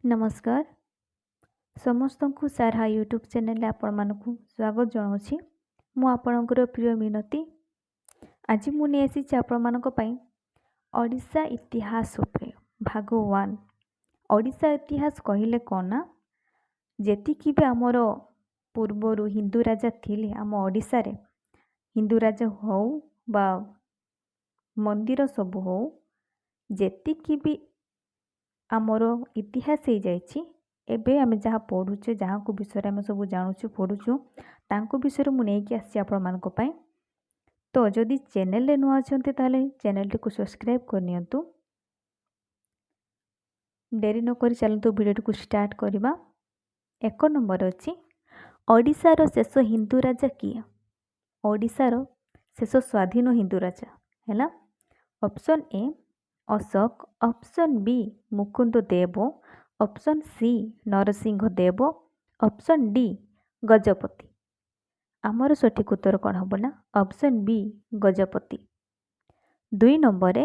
नमस्कार समस्त को सारा यूट्यूब चैनल आपण मानक स्वागत जनावि मु आपणकर प्रिय मिनती आज मुझे आपण मानक ओडिशा इतिहास उपरे भाग 1 ओडिशा इतिहास कहले कौन ना जेतिकी भी आमर पूर्वर हिंदू राजा थिले आम ओडिशा रे हिंदू राजा हो बा मंदिर सब हो जेतिकी भी आमर इतिहास हो जाइछि एबे आमे जहाँ पढ़ुचे जहाँ को विषय आम सब जानूँ पढ़ुचु तांको विषय मुझे आसी आपण मानक पई तो जदि चैनल रे नुआ अछंते ताले चैनल टी को सब्सक्राइब करनियंतु डेरी न करी चलतु वीडियो को स्टार्ट करबा। एक नंबर अछि ओडिशा रो शेष हिंदू राजा किए ओडिशा रो शेष स्वाधीन हिंदू राजा हैला option A Ashok option B Mukund Dev option C Narasimha Dev option D Gajapati आमर सठिक उत्तर कौन हम ना ऑप्शन बी गजपति। 2 नंबर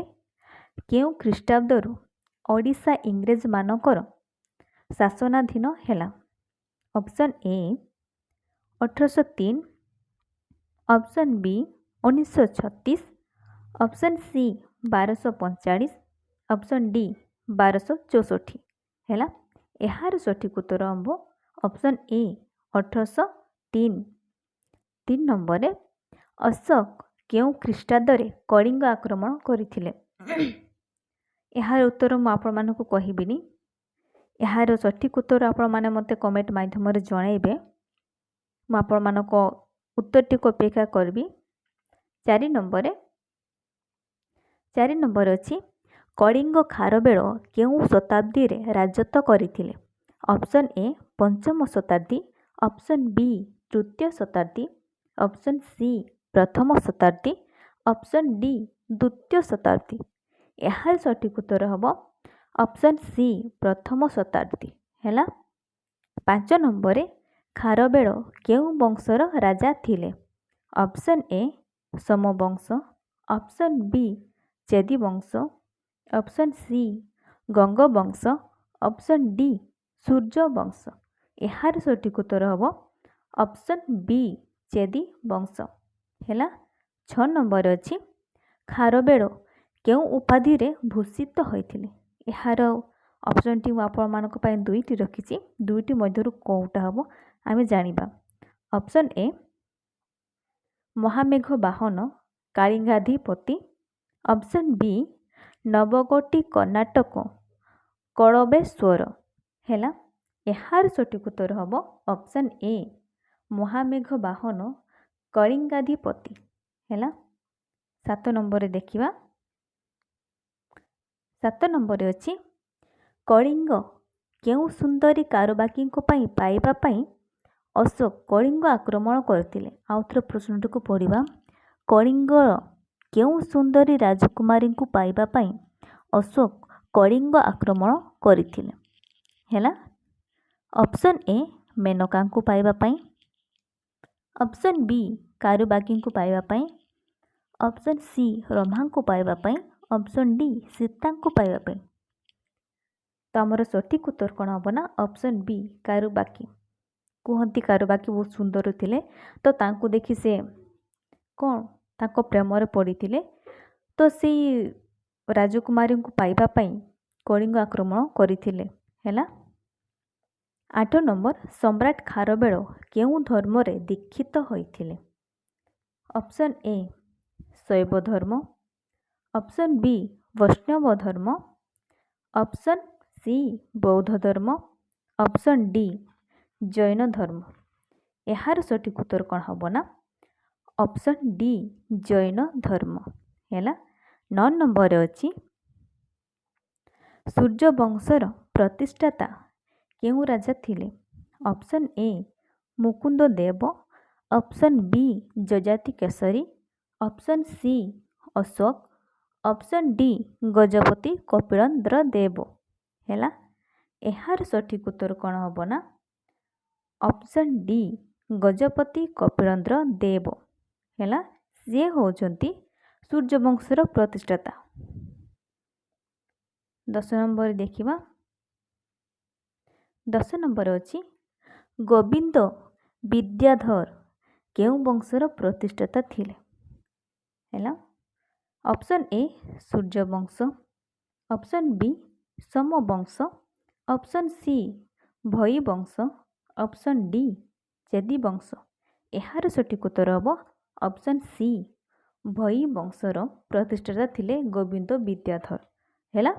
केउ ख्रीष्टाब्दरु ओडिशा इंग्रेज मानकर शासनाधीन हैला option A 1803 option B 1936 option C 1245 option D 1264 हैला यार सठिक उत्तर हम ऑप्शन ए 1803। 3 नंबर अशोक केउ ख्रीष्टाब्द कलिंग आक्रमण करथिले यार उत्तर मु आपण मानकु कहिबिनी यार सठिक उत्तर आपण माने मते कमेंट माध्यम रे जणाइबे मु आपण मानक उत्तर टी को अपेक्षा करबी। 4 नंबर अछि कलिंग खारबेल केउ शताब्दी रे राजत्व करथिले ऑप्शन ए पंचम शताब्दी ऑप्शन बी तृतीय शताब्दी ऑप्शन सी प्रथम शताब्दी ऑप्शन डी द्वितीय शताब्दी यार सठिक उत्तर हम ऑप्शन सी प्रथम शताब्दी हैला। 5 नंबर खारबेल केउ वंशर राजा थिले ऑप्शन ए सोमवंश ऑप्शन बी चेदी वंश ऑप्शन सी गंग वंश ऑप्शन डी सूर्य वंश यार सठिक उत्तर हम ऑप्शन बी चेदी वंश हैला। 6 नंबर अछि खारबेल केउ उपाधि रे भूषित होइथिले यार ऑप्शन टी आपण मानक पई दुईटी रखिछि दुईटी मध्यरु कोउटा हबो आमे जानिबा ऑप्शन ए महामेघ वाहन कालिंगाधिपति ऑप्शन बी नवगोटी कर्णाटक कळबेश्वर हैला यार सठिक उत्तर हम ऑप्शन ए महामेघ वाहन कलिंगाधिपति हैला। 7 नंबर देखिबा 7 नंबर अछि कलिंग केउ सुंदरी कारोबाकी को पाइबा पई अशोक कलिंग आक्रमण करथिले आउथर प्रश्नटी को पढ़िबा कलिंग केउ सुंदरी राजकुमारी को पाइबा पई अशोक कलिंग आक्रमण करथिले हैला ऑप्शन ए मेनका को पाइबा पई ऑप्शन बी कारुबाकी को पाइबा पई ऑप्शन सी रमा को पाइबा पई ऑप्शन डी सीता को पाइबा पई तो आमर सठिक उत्तर कौन हम ना ऑप्शन बी कारुबाकी कहती कारुबाकी बहुत सुंदर थिले तो तांको देखि से कौन तांको प्रेम रे पड़ीथिले तो सी राजकुमारी को पाइबा पई कलिंग आक्रमण करथिले हैला। 8 नंबर सम्राट खारबेल केउ धर्म रे दीक्षित होइथिले ऑप्शन ए शैव धर्म ऑप्शन बी वैष्णव धर्म ऑप्शन सी बौद्ध धर्म ऑप्शन डी जैन धर्म यार सठिक उत्तर कौन हम ना ऑप्शन डी जैन धर्म हैला। 9 नंबर अछि सूर्य वंशर प्रतिष्ठाता केउ राजा थिले option A Mukunda Dev option B Yayati Keshari option C Ashok option D Gajapati Kapilendra Deva हैला यार सठिक उत्तर कौन हम ना ऑप्शन डी गजपति कपिलेन्द्र देव हैला से होचंती सूर्यवंशर प्रतिष्ठाता। 10 नंबर देखिबा 10 ନମ୍ବର ଅଛି ଗୋବିନ୍ଦ ବିଦ୍ୟାଧର କେଉଁ ବଂଶର ପ୍ରତିଷ୍ଠାତା ଥିଲେ? ହେଲା option A Suryavamsha, option B Somavamsha, option C Bhoi ବଂଶ, ଅପସନ୍ ଡି ଚେଦି ବଂଶ। ଏହାର ସଠିକ୍ ଉତ୍ତର ହେବ ଅପସନ୍ ସି ଭୋଇ ବଂଶର ପ୍ରତିଷ୍ଠାତା ଥିଲେ ଗୋବିନ୍ଦ ବିଦ୍ୟାଧର। ହେଲା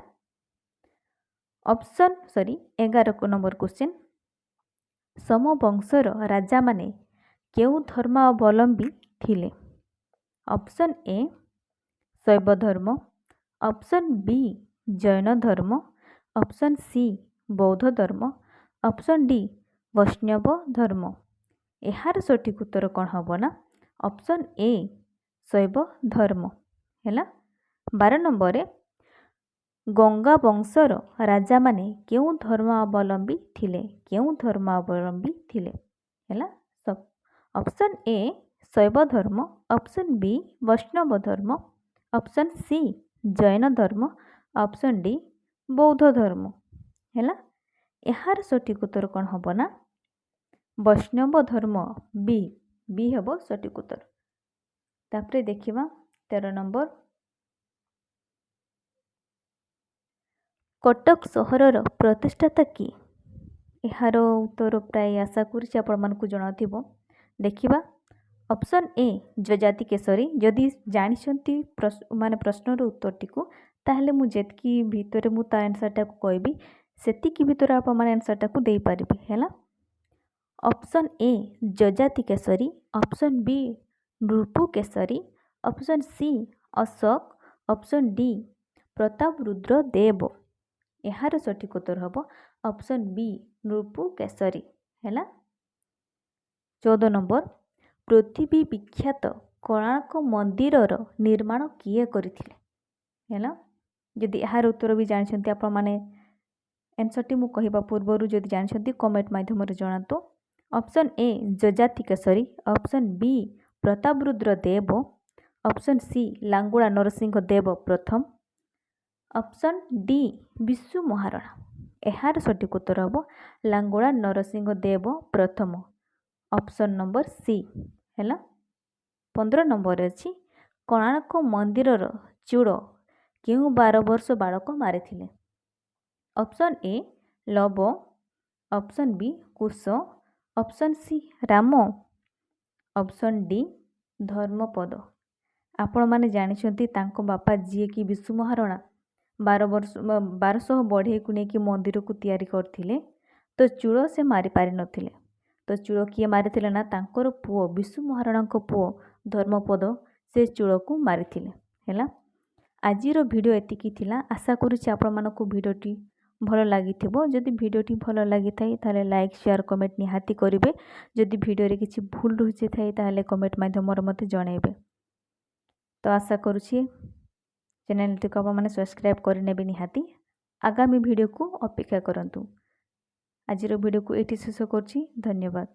11 ନମ୍ବର କ୍ୱେଶ୍ଚିନ୍ ସୋମବଂଶର ରାଜାମାନେ କେଉଁ ଧର୍ମାବଲମ୍ବୀ ଥିଲେ? ଅପସନ୍ ଏ ଶୈବ ଧର୍ମ, ଅପସନ୍ ବି ଜୈନ ଧର୍ମ, ଅପସନ୍ ସି ବୌଦ୍ଧ ଧର୍ମ, ଅପସନ୍ ଡି ବୈଷ୍ଣବ ଧର୍ମ। ଏହାର ସଠିକ୍ ଉତ୍ତର କ'ଣ ହେବ ନା ଅପସନ୍ ଏ ଶୈବ ଧର୍ମ। ହେଲା 12 ନମ୍ବରରେ ଗଙ୍ଗା ବଂଶର ରାଜାମାନେ କେଉଁ ଧର୍ମାବଲମ୍ବୀ ଥିଲେ? କେଉଁ ଧର୍ମାବଲମ୍ବୀ ଥିଲେ? ହେଲା ଅପସନ୍ ଏ ଶୈବ ଧର୍ମ, ଅପସନ୍ ବି ବୈଷ୍ଣବ ଧର୍ମ, ଅପସନ୍ ସି ଜୈନ ଧର୍ମ, ଅପସନ୍ ଡି ବୌଦ୍ଧ ଧର୍ମ। ହେଲା ଏହାର ସଠିକ୍ ଉତ୍ତର କ'ଣ ହେବ ନା ବୈଷ୍ଣବ ଧର୍ମ ବି ହେବ ସଠିକ୍ ଉତ୍ତର। ତାପରେ ଦେଖିବା 13 ନମ୍ବର କଟକ ସହରର ପ୍ରତିଷ୍ଠାତା କିଏ? ଏହାର ଉତ୍ତର ପ୍ରାୟ ଆଶା କରୁଛି ଆପଣମାନଙ୍କୁ ଜଣାଥିବ। ଦେଖିବା ଅପସନ୍ ଏ ଯଯାତି କେଶରୀ। ଯଦି ଜାଣିଛନ୍ତି ପ୍ରଶ୍ନର ଉତ୍ତରଟିକୁ ତାହେଲେ ମୁଁ ଯେତିକି ଭିତରେ ମୁଁ ତା ଆନ୍ସର୍ଟାକୁ କହିବି ସେତିକି ଭିତରେ ଆପଣମାନେ ଆନ୍ସର୍ଟାକୁ ଦେଇପାରିବେ। ହେଲା option A Yayati Keshari, option B Nripu Keshari, option C Ashok, option D Prataparudra Deva. ଏହାର ସଠିକ୍ ଉତ୍ତର ହେବ ଅପସନ୍ ବି ନୃପୁ କେଶରୀ। ହେଲା 14 ନମ୍ବର ପୃଥିବୀ ବିଖ୍ୟାତ କୋଣାର୍କ ମନ୍ଦିରର ନିର୍ମାଣ କିଏ କରିଥିଲେ? ହେଲା ଯଦି ଏହାର ଉତ୍ତର ବି ଜାଣିଛନ୍ତି ଆପଣମାନେ ଆନ୍ସର୍ଟି ମୁଁ କହିବା ପୂର୍ବରୁ ଯଦି ଜାଣିଛନ୍ତି କମେଣ୍ଟ ମାଧ୍ୟମରେ ଜଣାନ୍ତୁ। Option A Yayati Keshari, option B Prataparudra Deva, option C Langula Narasingha Deva ପ୍ରଥମ, ଅପସନ୍ ଡି ବିଶୁ ମହାରଣା। ଏହାର ସଠିକ୍ ଉତ୍ତର ହେବ ଲାଙ୍ଗୁଳା ନରସିଂହ ଦେବ ପ୍ରଥମ ଅପସନ୍ ନମ୍ବର ସି। ହେଲା 15 ନମ୍ବରରେ ଅଛି କୋଣାର୍କ ମନ୍ଦିରର ଚୂଳ କେଉଁ 12 ବର୍ଷ ବାଳକ ମାରିଥିଲେ? Option A Lav, option B Kush, option C Ram, option D Dharmapada. ଆପଣମାନେ ଜାଣିଛନ୍ତି ତାଙ୍କ ବାପା ଯିଏକି ବିଶୁ ମହାରଣା 1200 ବଢ଼େଇକୁ ନେଇକି ମନ୍ଦିରକୁ ତିଆରି କରିଥିଲେ ତ ଚୂଳ ସେ ମାରିପାରିନଥିଲେ। ତ ଚୂଳ କିଏ ମାରିଥିଲେ ନା ତାଙ୍କର ପୁଅ ବିଶୁ ମହାରଣାଙ୍କ ପୁଅ ଧର୍ମପଦ ସେ ଚୂଳକୁ ମାରିଥିଲେ। ହେଲା ଆଜିର ଭିଡ଼ିଓ ଏତିକି ଥିଲା। ଆଶା କରୁଛି ଆପଣମାନଙ୍କୁ ଭିଡ଼ିଓଟି ଭଲ ଲାଗିଥିବ। ଯଦି ଭିଡ଼ିଓଟି ଭଲ ଲାଗିଥାଏ ତାହେଲେ ଲାଇକ୍ ସେୟାର କମେଣ୍ଟ ନିହାତି କରିବେ। ଯଦି ଭିଡ଼ିଓରେ କିଛି ଭୁଲ ରହିଯାଇଥାଏ ତାହେଲେ କମେଣ୍ଟ ମାଧ୍ୟମରେ ମୋତେ ଜଣାଇବେ। ତ ଆଶା କରୁଛି ଚ୍ୟାନେଲଟିକୁ ଆପଣମାନେ ସବସ୍କ୍ରାଇବ୍ କରିନେବେ ନିହାତି। ଆଗାମୀ ଭିଡ଼ିଓକୁ ଅପେକ୍ଷା କରନ୍ତୁ। ଆଜିର ଭିଡ଼ିଓକୁ ଏଇଠି ଶେଷ କରୁଛି। ଧନ୍ୟବାଦ।